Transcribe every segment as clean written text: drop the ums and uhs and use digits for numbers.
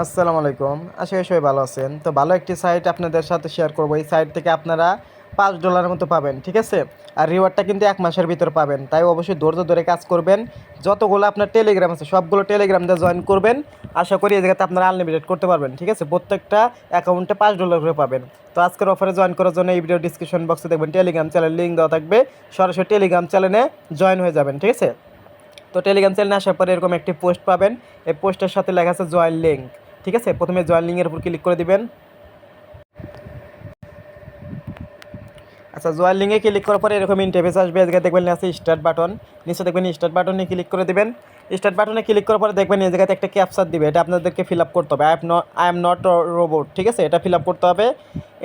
আসসালামু আলাইকুম। আশা করি সবাই ভালো আছেন। তো ভালো একটি সাইট আপনাদের সাথে শেয়ার করব। এই সাইট থেকে আপনারা $5 মতো পাবেন, ঠিক আছে? আর রিওয়ার্ডটা কিন্তু 1 মাসের ভিতর পাবেন। তাই অবশ্যই ধৈর্য ধরে কাজ করবেন। যতগুলো আপনার টেলিগ্রাম আছে সবগুলো টেলিগ্রাম দিয়ে জয়েন করবেন। আশা করি এই জায়গাতে আপনারা আনলিমিটেড করতে পারবেন, ঠিক আছে? প্রত্যেকটা অ্যাকাউন্টে $5 করে পাবেন। তো আজকের অফারে জয়েন করার জন্য এই ভিডিও ডিসক্রিপশন বক্সে দেখবেন টেলিগ্রাম চ্যানেল লিঙ্ক দেওয়া থাকবে। সরাসরি টেলিগ্রাম চ্যানেলে জয়েন হয়ে যাবেন, ঠিক আছে? তো টেলিগ্রাম চ্যানেলে আসার পরে এরকম একটি পোস্ট পাবেন। এই পোস্টের সাথে লেখা আছে জয়েন লিঙ্ক, ঠিক আছে? প্রথমে জয়েন লিঙ্কের উপর ক্লিক করে দিবেন। আচ্ছা, জয়েন লিঙ্কে ক্লিক করার পরে এরকম ইন্টারফেস আসবে। এদিকে দেখবেন আছে স্টার্ট বাটন, নিচে দেখবেন স্টার্ট বাটনে ক্লিক করে দিবেন। স্টার্ট বাটনে ক্লিক করার পরে দেখবেন এই জায়গাতে একটা ক্যাপচার দিবে, এটা আপনাদেরকে ফিল আপ করতে হবে। আই এম নট রোবট, ঠিক আছে? এটা ফিল আপ করতে হবে।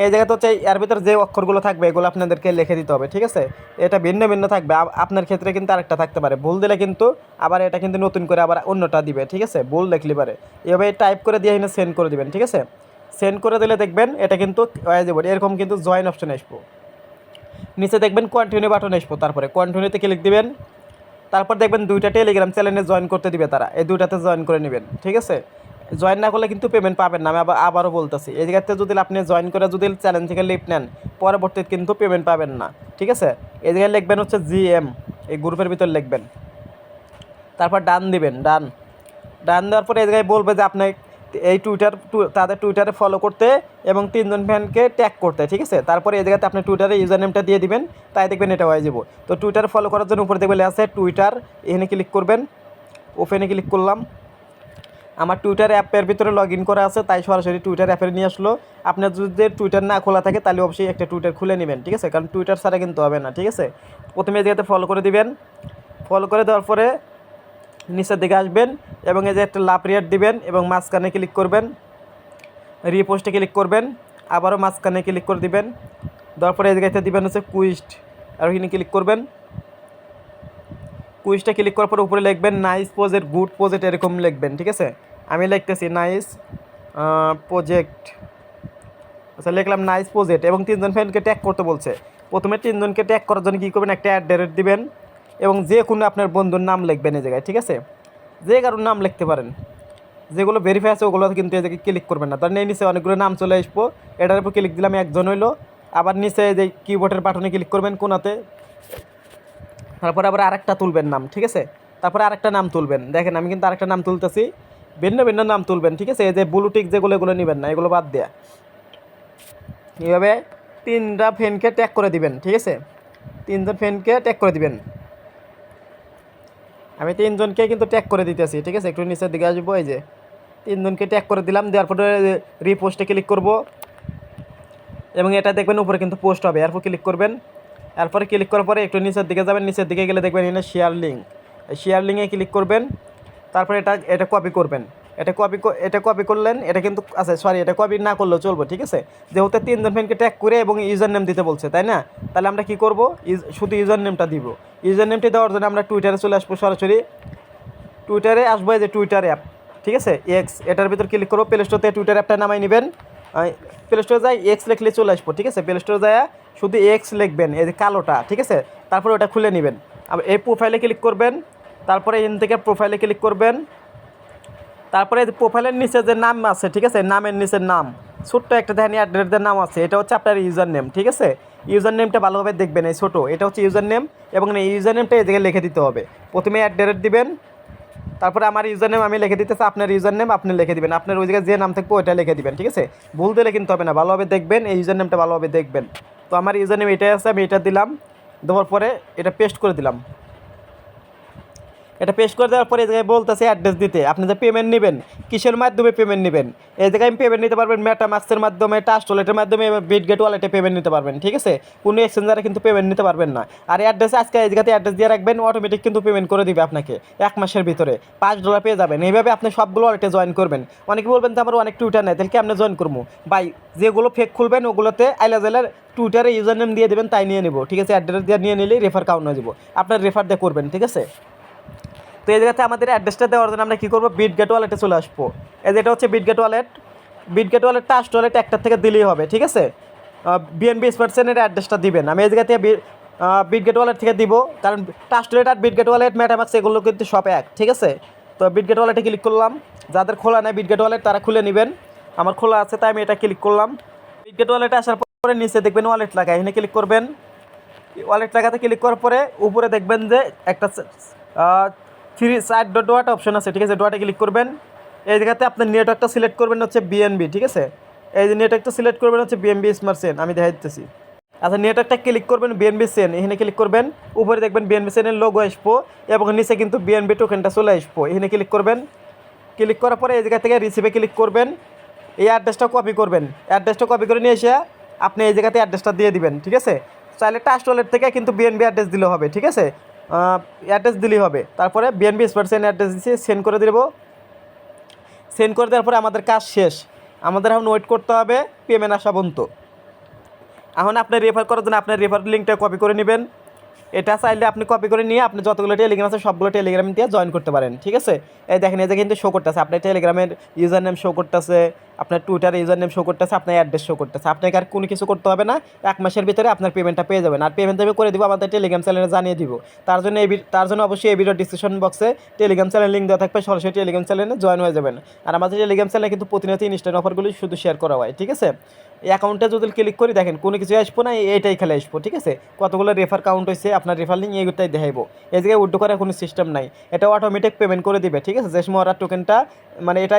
এই জায়গাতে হচ্ছে এর ভিতরে যে অক্ষরগুলো থাকবে এগুলো আপনাদেরকে লিখে দিতে হবে, ঠিক আছে? এটা ভিন্ন ভিন্ন থাকবে, আপনার ক্ষেত্রে কিন্তু আরেকটা থাকতে পারে। ভুল দিলে কিন্তু আবার এটা কিন্তু নতুন করে আবার অন্যটা দিবে, ঠিক আছে? ভুল দেখলে পারে এভাবে টাইপ করে দিয়ে এখানে সেন্ড করে দিবেন, ঠিক আছে? সেন্ড করে দিলে দেখবেন এটা কিন্তু হয়ে যাবে। এরকম কিন্তু জয়েন অপশন আসবো। নিচে দেখবেন কন্টিনিউ বাটন আসবো, তারপরে কন্টিনিউতে ক্লিক দিবেন। তারপর দেখবেন দুইটা টেলিগ্রাম চ্যানেলে জয়েন করতে দিবে তারা, এই দুইটাতে জয়েন করে নেবেন, ঠিক আছে? জয়েন না করলে কিন্তু পেমেন্ট পাবেন না। আমি আবারও বলতেছি, এই জায়গাতে যদি আপনি জয়েন করে যদি চ্যানেল থেকে লিফট নেন পরবর্তীতে কিন্তু পেমেন্ট পাবেন না, ঠিক আছে? এই জায়গায় লিখবেন হচ্ছে জিএম, এই গ্রুপের ভিতর লিখবেন। তারপর ডান দিবেন, ডান ডান দেওয়ার পরে এই জায়গায় বলবে যে আপনি এই তাদের টুইটারে ফলো করতে এবং 3জন ফ্যানকে ট্যাগ করতে, ঠিক আছে? তারপরে এই জায়গাতে আপনি টুইটারে ইউজার নেমটা দিয়ে দিবেন, তাই দেখবেন এটা হয়ে যাব। তো টুইটার ফলো করার জন্য উপরে দেখবেন আছে টুইটার, এখানে ক্লিক করবেন। ওপেনে ক্লিক করলাম। আমার টুইটার অ্যাপের ভিতরে লগ ইন করা আছে, তাই সরাসরি টুইটার অ্যাপে নিয়ে আসলো। আপনার যদি টুইটার না খোলা থাকে তাহলে অবশ্যই একটা টুইটার খুলে নেবেন, ঠিক আছে? কারণ টুইটার ছাড়া কিন্তু হবে না, ঠিক আছে? প্রথমে এই জায়গাতে ফলো করে দিবেন। ফলো করে দেওয়ার পরে নিচের দিকে আসবেন এবং এই যে একটা লাভ রিয়ার দিবেন এবং মাঝখানে ক্লিক করবেন, রিপোস্টে ক্লিক করবেন, আবারও মাঝখানে ক্লিক করে দিবেন। দেওয়ার পরে এই জায়গাতে দিবেন হচ্ছে কুইস্ট, আর ওখানে ক্লিক করবেন। কুইজটা ক্লিক করার পর উপরে লিখবেন নাইস প্রজেক্ট, গুড প্রজেক্ট, এরকম লিখবেন, ঠিক আছে? আমি লিখতেছি নাইস প্রজেক্ট। আচ্ছা, লিখলাম নাইস প্রজেক্ট এবং 3জন ফ্রেন্ডকে ট্যাগ করতে বলছে। প্রথমে 3জনকে ট্যাগ করার জন্য কী করবেন, একটা অ্যাড্রেস দিবেন এবং যে কোনো আপনার বন্ধুর নাম লিখবেন এই জায়গায়, ঠিক আছে? যে কারোর নাম লিখতে পারেন, যেগুলো ভেরিফাই আছে ওগুলো কিন্তু এই জায়গায় ক্লিক করবেন না। ধরেন এই নিচে অনেকগুলো নাম চলে আসবো, এটার উপর ক্লিক দিলাম, একজন হইলো। আবার নিচে যে কিবোর্ডের বাটনে ক্লিক করবেন কোনাতে, তারপরে আবার আরেকটা তুলবেন নাম, ঠিক আছে? তারপরে আরেকটা নাম তুলবেন। দেখেন আমি কিন্তু আরেকটা নাম তুলতেছি, ভিন্ন ভিন্ন নাম তুলবেন, ঠিক আছে? এই যে ব্লুটিক যেগুলো এগুলো নেবেন না, এগুলো বাদ দেয়া। এইভাবে 3টা ফ্রেন্ডকে ট্যাগ করে দিবেন, ঠিক আছে? 3জন ফ্রেন্ডকে ট্যাগ করে দিবেন। আমি 3জনকে কিন্তু ট্যাগ করে দিতেছি, ঠিক আছে? একটু নিচের দিকে আসবো, এই যে 3জনকে ট্যাগ করে দিলাম। দেওয়ার পরে রিপোস্টে ক্লিক করব এবং এটা দেখবেন উপরে কিন্তু পোস্ট হবে, এরপর ক্লিক করবেন। এরপরে ক্লিক করার পরে একটু নিচের দিকে যাবেন, নিচের দিকে গেলে দেখবেন এখানে শেয়ার লিঙ্ক, শেয়ার লিঙ্কে ক্লিক করবেন। তারপরে এটা কপি করবেন। এটা কপি করলেন, এটা কিন্তু আচ্ছা সরি, এটা কপি না করলেও চলবে, ঠিক আছে? যেহেতু 3জন ফ্রেন্ডকে ট্যাগ করে এবং ইউজার নেম দিতে বলছে, তাই না? তাহলে আমরা কি করব, শুধু ইউজার নেমটা দিব। ইউজার নেমটি দেওয়ার জন্য আমরা টুইটারে চলে আসবো, সরাসরি টুইটারে আসবো। এই যে টুইটার অ্যাপ, ঠিক আছে? এক্স, এটার ভিতর ক্লিক করবো। প্লে স্টোর থেকে টুইটার অ্যাপটা নামাই নেবেন। প্লে স্টোরে যাই এক্স লিখলে চলে আসবো, ঠিক আছে? প্লে স্টোরে যায় শুধু এক্স লিখবেন, এই যে কালোটা, ঠিক আছে? তারপরে ওটা খুলে নেবেন। আবার এই প্রোফাইলে ক্লিক করবেন। তারপরে এখান থেকে প্রোফাইলে ক্লিক করবেন। তারপরে প্রোফাইলের নিচে যে নাম আছে, ঠিক আছে? নামের নিচের নাম ছোট্ট একটা দেখেন অ্যাড্রেসের নাম আছে, এটা হচ্ছে আপনার ইউজার নেম, ঠিক আছে? ইউজার নেমটা ভালোভাবে দেখবেন, এই ছোটো এটা হচ্ছে ইউজার নেম এবং এই ইউজার নেমটা এই জায়গায় লিখে দিতে হবে। প্রথমে অ্যাড্রেস দিবেন, তারপরে আমার ইউজার নেম আমি লিখে দিতেছি, আপনার ইউজার নেম আপনি লিখে দিবেন, আপনার ওই জায়গায় যে নাম থাকবে ওইটা লিখে দিবেন, ঠিক আছে? ভুল দিলে কিন্তু হবে না, ভালোভাবে দেখবেন, এই ইউজার নেমটা ভালোভাবে দেখবেন। তো আমার ইউজার নেম এটাই আছে, আমি এটা দিলাম। দেওয়ার পরে এটা পেস্ট করে দিলাম। এটা পেস্ট করে দেওয়ার পরে এই জায়গায় বলতেছে অ্যাড্রেস দিতে। আপনি যে পেমেন্ট নেবেন, কিসের মাধ্যমে পেমেন্ট নেবেন, এই জায়গায় আমি পেমেন্ট নিতে পারবেন মেটামাক্সের মাধ্যমে, ট্রাস্ট ওয়ালেটের মাধ্যমে, বিটগেট ওয়ালেটে পেমেন্ট নিতে পারবেন, ঠিক আছে? কোনো এক্সচেঞ্জারে কিন্তু পেমেন্ট নিতে পারবেন না। আর অ্যাড্রেসে আজকে এই জায়গাতে অ্যাড্রেস দিয়ে রাখবেন, অটোমেটিক কিন্তু পেমেন্ট করে দিবে আপনাকে 1 মাসের ভিতরে $5 পেয়ে যাবেন। এইভাবে আপনি সবগুলো ওয়ালেটে জয়েন করবেন। অনেকে বলবেন তো আমার অনেক টুইটার নেই, তাহলে কি আপনি জয়েন করবো? ভাই, যেগুলো ফেক খুলবেন ওগুলোতে আইলা জেলার টুইটারে ইউজার নেম দিয়ে দেবেন, তাই নিয়ে নেব, ঠিক আছে? অ্যাড্রেস দিয়ে নিয়ে নিলেই রেফার কাউন্ট হয়ে যাবো। আপনার রেফার দিয়ে করবেন, ঠিক আছে? তো এই জায়গাতে আমাদের অ্যাড্রেসটা দেওয়ার জন্য আমরা কী করবো, বিটগেট ওয়ালেটে চলে আসবো। এই যেটা হচ্ছে Bitget wallet. Bitget wallet trust wallet একটার থেকে দিলেই হবে, ঠিক আছে? বিএনবি স্মার্টসেনের অ্যাড্রেসটা দিবেন। আমি এই জায়গাতে বিটগেট ওয়ালেট থেকে দিব, কারণ ট্রাস্ট ওয়ালেট আর বিটগেট ওয়ালেট মেটামাক্স এগুলো কিন্তু সব এক, ঠিক আছে? তো বিটগেট ওয়ালেটে ক্লিক করলাম। যাদের খোলা নেই বিটগেট ওয়ালেট তারা খুলে নেবেন। আমার খোলা আছে তাই আমি এটা ক্লিক করলাম। বিটগেট ওয়ালেটে আসার পরে নিচে দেখবেন ওয়ালেট লাগা, এখানে ক্লিক করবেন। ওয়ালেট লাগাতে ক্লিক করার পরে উপরে দেখবেন যে একটা থ্রি সাইড ডট অপশন আছে, ঠিক আছে, ডটে ক্লিক করবেন। এই জায়গাতে আপনার নেটওয়ার্কটা সিলেক্ট করবেন হচ্ছে বিএনবি, ঠিক আছে, এই যে নেটওয়ার্কটা সিলেক্ট করবেন হচ্ছে বিএনবি স্মার্ট চেন, আমি দেখাই দিতেছি। আচ্ছা নেটওয়ার্কটা ক্লিক করবেন বিএনবি চেন, এখানে ক্লিক করবেন। উপরে দেখবেন বিএনবি চেনের লোগো আসবো এবং নিচে কিন্তু বিএনবি টোকেনটা চলে আসবো, এখানে ক্লিক করবেন। ক্লিক করার পরে এই জায়গা থেকে রিসিভে ক্লিক করবেন। এই অ্যাড্রেসটা কপি করবেন, অ্যাড্রেসটা কপি করে নিয়ে এসে আপনি এই জায়গাতে অ্যাড্রেসটা দিয়ে দিবেন, ঠিক আছে। চাইলে ট্রাস্ট ওয়ালেট থেকে কিন্তু বিএনবি অ্যাড্রেস দিলে হবে, ঠিক আছে, অ্যাড্রেস দিলেই হবে। তারপরে বিএনবি স্মার্ট চেন অ্যাড্রেস দিচ্ছি, সেন্ড করে দেবো। সেন্ড করে দেওয়ার পরে আমাদের কাজ শেষ, আমাদের এখন ওয়েট করতে হবে পেমেন্ট আসা পর্যন্ত। এখন আপনি রেফার করার জন্য আপনার রেফার লিঙ্কটা কপি করে নেবেন। এটা চাইলে আপনি কপি করে নিয়ে আপনি যতগুলো টেলিগ্রাম আছে সবগুলো টেলিগ্রাম দিয়ে জয়েন করতে পারেন, ঠিক আছে। এই দেখেন এই যে কিন্তু শো করতেছে আপনার টেলিগ্রামের ইউজার নেম শো করতেছে, আপনার টুইটার ইউজার নেম শো করতেছে, আপনার অ্যাড্রেস শো করতেছে। আপনাকে আর কোনো কিছু করতে হবে না, 1 মাসের ভিতরে আপনার পেমেন্টটা পেয়ে যাবেন। আর পেমেন্ট আমি করে দিব, আমাদের টেলিগ্রাম চ্যানেলে জানিয়ে দিব। তার জন্য অবশ্যই এই ভিডিও ডিসক্রিপশন বক্সে টেলিগ্রাম চ্যানেল লিঙ্ক দেওয়া থাকবে, সরাসরি টেলিগ্রাম চ্যানেলে জয়েন হয়ে যাবেন। আর আমাদের টেলিগ্রাম চ্যানেলে কিন্তু প্রতিনিয়ত ইনস্ট্যান্ট অফারগুলি শুধু শেয়ার করা হয়, ঠিক আছে। এই অ্যাকাউন্টে যদি ক্লিক করি দেখেন কোনো কিছু আসবো না, এইটাই খেলে আসবো, ঠিক আছে। কতগুলো রেফার কাউন্ট হয়েছে, আপনার রেফার লিঙ্ক এইগুলোটাই দেখাইবো। এই জায়গায় উইথড্র করার কোনো সিস্টেম নাই, এটা অটোমেটিক পেমেন্ট করে দিবে, ঠিক আছে। যে সময় ওরা টোকেনটা মানে এটা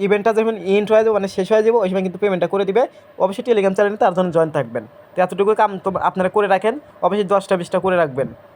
ইভেন্টটা যখন ইন্ট হয়ে যাবে মানে শেষ হয়ে যাবে ওই সময় কিন্তু পেমেন্টটা করে দিবে। অবশ্যই টেলিগ্রাম চ্যানেলে তার জন্য জয়েন থাকবেন। তো এতটুকু কাম তো আপনারা করে রাখেন, অবশ্যই 10টা 20টা করে রাখবেন।